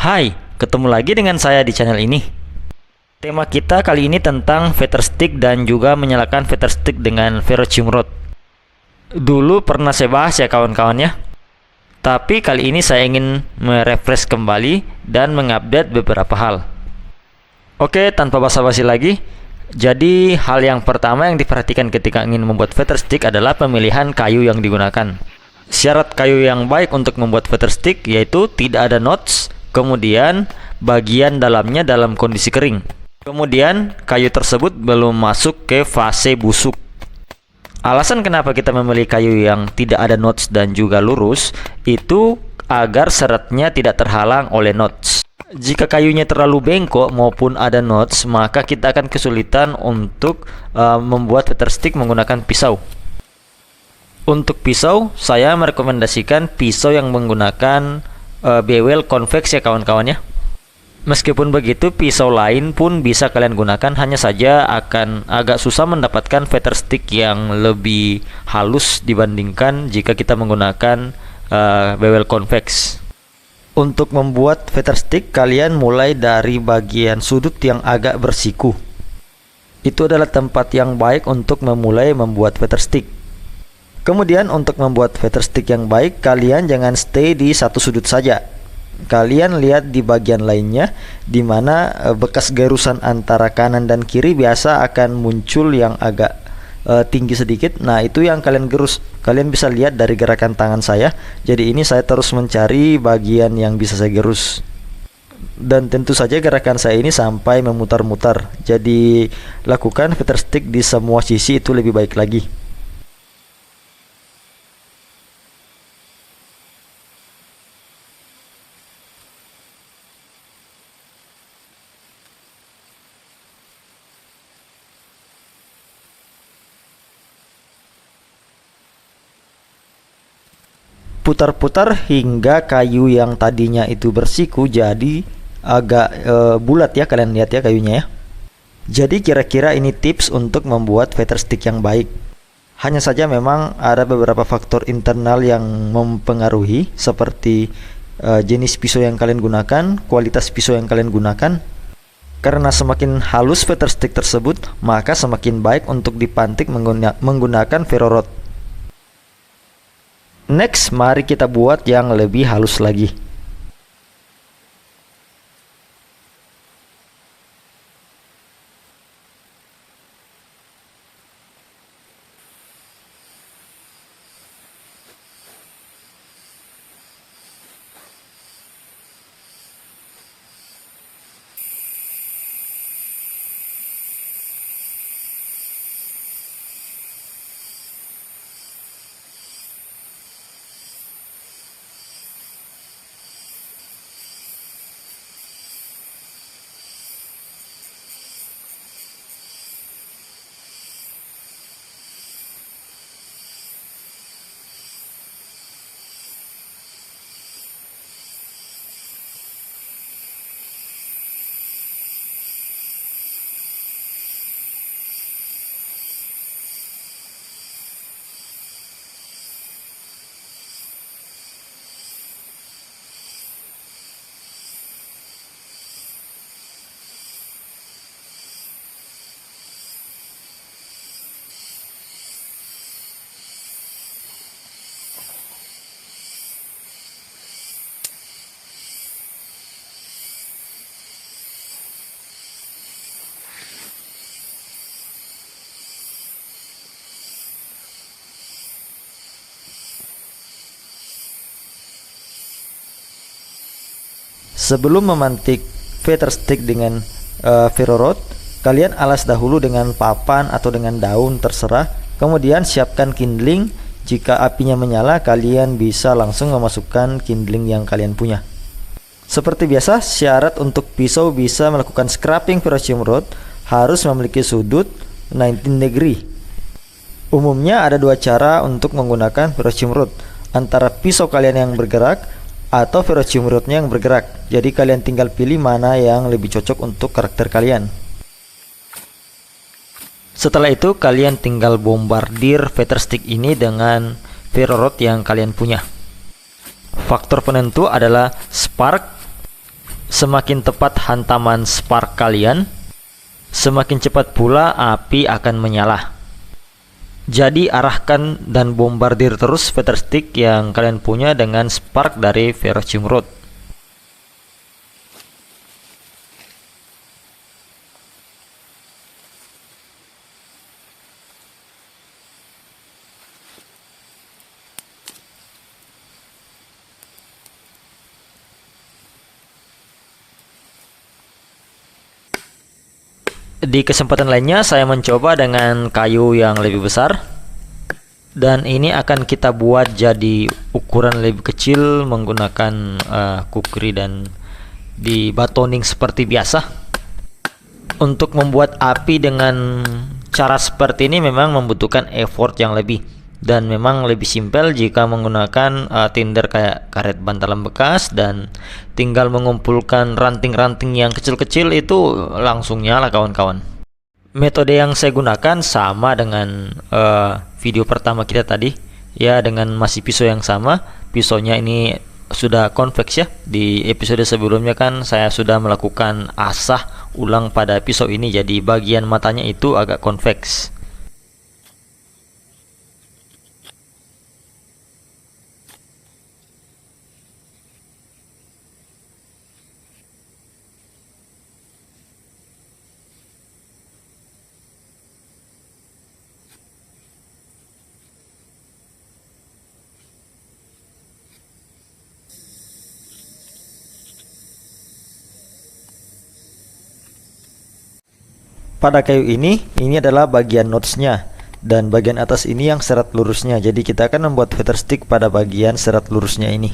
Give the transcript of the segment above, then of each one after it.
Hai, ketemu lagi dengan saya di channel ini. Tema kita kali ini tentang feather stick dan juga menyalakan feather stick dengan ferrocium rod. Dulu pernah saya bahas ya kawan-kawannya. Tapi kali ini saya ingin merefresh kembali dan mengupdate beberapa hal. Oke, tanpa basa-basi lagi. Jadi hal yang pertama yang diperhatikan ketika ingin membuat feather stick adalah pemilihan kayu yang digunakan. Syarat kayu yang baik untuk membuat feather stick yaitu tidak ada knots, kemudian bagian dalamnya dalam kondisi kering. Kemudian kayu tersebut belum masuk ke fase busuk. Alasan kenapa kita memilih kayu yang tidak ada knots dan juga lurus itu agar seratnya tidak terhalang oleh knots. Jika kayunya terlalu bengkok maupun ada knots, maka kita akan kesulitan untuk membuat feather stick menggunakan pisau. Untuk pisau, saya merekomendasikan pisau yang menggunakan bevel convex ya kawan-kawannya. Meskipun begitu, pisau lain pun bisa kalian gunakan, hanya saja akan agak susah mendapatkan feather stick yang lebih halus dibandingkan jika kita menggunakan bevel convex. Untuk membuat feather stick, kalian mulai dari bagian sudut yang agak bersiku. Itu adalah tempat yang baik untuk memulai membuat feather stick. Kemudian untuk membuat feather stick yang baik, kalian jangan stay di satu sudut saja. Kalian lihat di bagian lainnya, di mana bekas garusan antara kanan dan kiri biasa akan muncul yang agak tinggi sedikit. Nah, itu yang kalian gerus. Kalian bisa lihat dari gerakan tangan saya. Jadi ini saya terus mencari bagian yang bisa saya gerus. Dan tentu saja gerakan saya ini sampai memutar-mutar. Jadi lakukan feather stick di semua sisi, itu lebih baik lagi. Putar-putar hingga kayu yang tadinya itu bersiku jadi agak bulat ya, kalian lihat ya kayunya ya. Jadi kira-kira ini tips untuk membuat feather stick yang baik. Hanya saja memang ada beberapa faktor internal yang mempengaruhi, seperti jenis pisau yang kalian gunakan, kualitas pisau yang kalian gunakan. Karena semakin halus feather stick tersebut, maka semakin baik untuk dipantik menggunakan ferro rod. Next, mari kita buat yang lebih halus lagi. Sebelum memantik feather stick dengan ferro rod, kalian alas dahulu dengan papan atau dengan daun, terserah. Kemudian siapkan kindling. Jika apinya menyala, kalian bisa langsung memasukkan kindling yang kalian punya. Seperti biasa, syarat untuk pisau bisa melakukan scraping ferrocium rod harus memiliki sudut 19 degree. Umumnya ada dua cara untuk menggunakan ferrocium rod, antara pisau kalian yang bergerak atau ferrocium rodnya yang bergerak. Jadi kalian tinggal pilih mana yang lebih cocok untuk karakter kalian. Setelah itu kalian tinggal bombardir feather stick ini dengan ferro rod yang kalian punya. Faktor penentu adalah spark, Semakin tepat hantaman spark kalian, semakin cepat pula api akan menyala. Jadi arahkan dan bombardir terus feather stick yang kalian punya dengan spark dari Ferrocium Rod. Di kesempatan lainnya saya mencoba dengan kayu yang lebih besar, dan ini akan kita buat jadi ukuran lebih kecil menggunakan kukri dan dibatoning seperti biasa. Untuk membuat api dengan cara seperti ini memang membutuhkan effort yang lebih, dan memang lebih simpel jika menggunakan tinder kayak karet bantalan bekas, dan tinggal mengumpulkan ranting-ranting yang kecil-kecil itu langsung nyala kawan-kawan. Metode yang saya gunakan sama dengan video pertama kita tadi ya, dengan masih pisau yang sama. Pisaunya ini sudah convex ya. Di episode sebelumnya kan saya sudah melakukan asah ulang pada pisau ini, jadi bagian matanya itu agak convex. Pada kayu ini adalah bagian notch-nya, dan bagian atas ini yang serat lurusnya. Jadi kita akan membuat feather stick pada bagian serat lurusnya ini.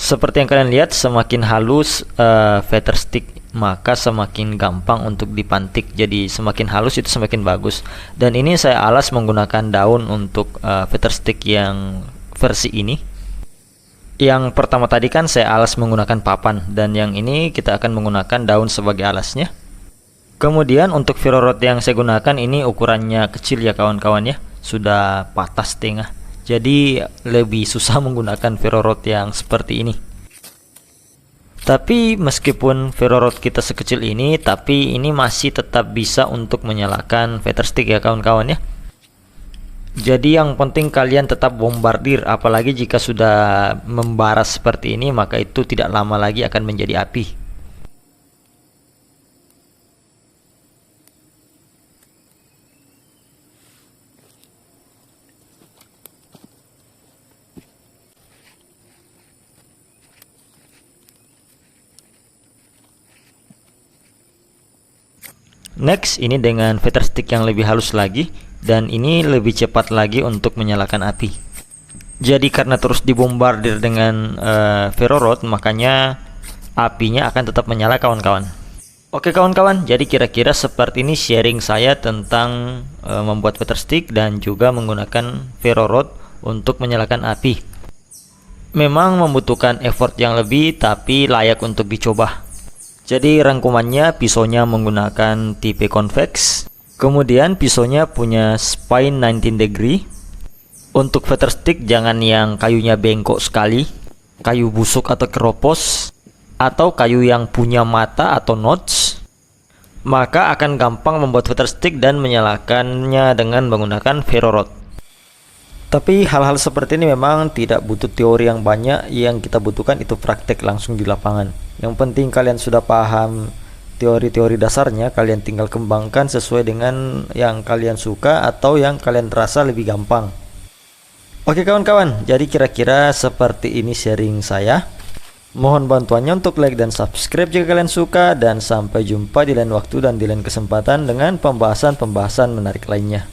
Seperti yang kalian lihat, semakin halus feather stick maka semakin gampang untuk dipantik. Jadi semakin halus itu semakin bagus. Dan ini saya alas menggunakan daun untuk feather stick yang versi ini. Yang pertama tadi kan saya alas menggunakan papan, dan yang ini kita akan menggunakan daun sebagai alasnya. Kemudian untuk ferro rod yang saya gunakan ini ukurannya kecil ya kawan-kawan ya, sudah patah setengah. Jadi lebih susah menggunakan ferro rod yang seperti ini. Tapi meskipun ferro rod kita sekecil ini, tapi ini masih tetap bisa untuk menyalakan feather stick ya kawan-kawan ya. Jadi yang penting kalian tetap bombardir, apalagi jika sudah membara seperti ini, maka itu tidak lama lagi akan menjadi api. Next, ini dengan feather stick yang lebih halus lagi, dan ini lebih cepat lagi untuk menyalakan api. Jadi karena terus dibombardir dengan ferro rod, makanya apinya akan tetap menyala kawan-kawan. Oke kawan-kawan, jadi kira-kira seperti ini sharing saya tentang membuat feather stick dan juga menggunakan ferro rod untuk menyalakan api. Memang membutuhkan effort yang lebih, tapi layak untuk dicoba. Jadi rangkumannya, pisaunya menggunakan tipe convex. Kemudian pisaunya punya spine 19 degree. Untuk feather stick jangan yang kayunya bengkok sekali, kayu busuk atau keropos, atau kayu yang punya mata atau notch. Maka akan gampang membuat feather stick dan menyalakannya dengan menggunakan ferro rod. Tapi hal-hal seperti ini memang tidak butuh teori yang banyak, yang kita butuhkan itu praktek langsung di lapangan. Yang penting kalian sudah paham teori-teori dasarnya, kalian tinggal kembangkan sesuai dengan yang kalian suka atau yang kalian rasa lebih gampang. Oke kawan-kawan, jadi kira-kira seperti ini sharing saya. Mohon bantuannya untuk like dan subscribe jika kalian suka, dan sampai jumpa di lain waktu dan di lain kesempatan dengan pembahasan-pembahasan menarik lainnya.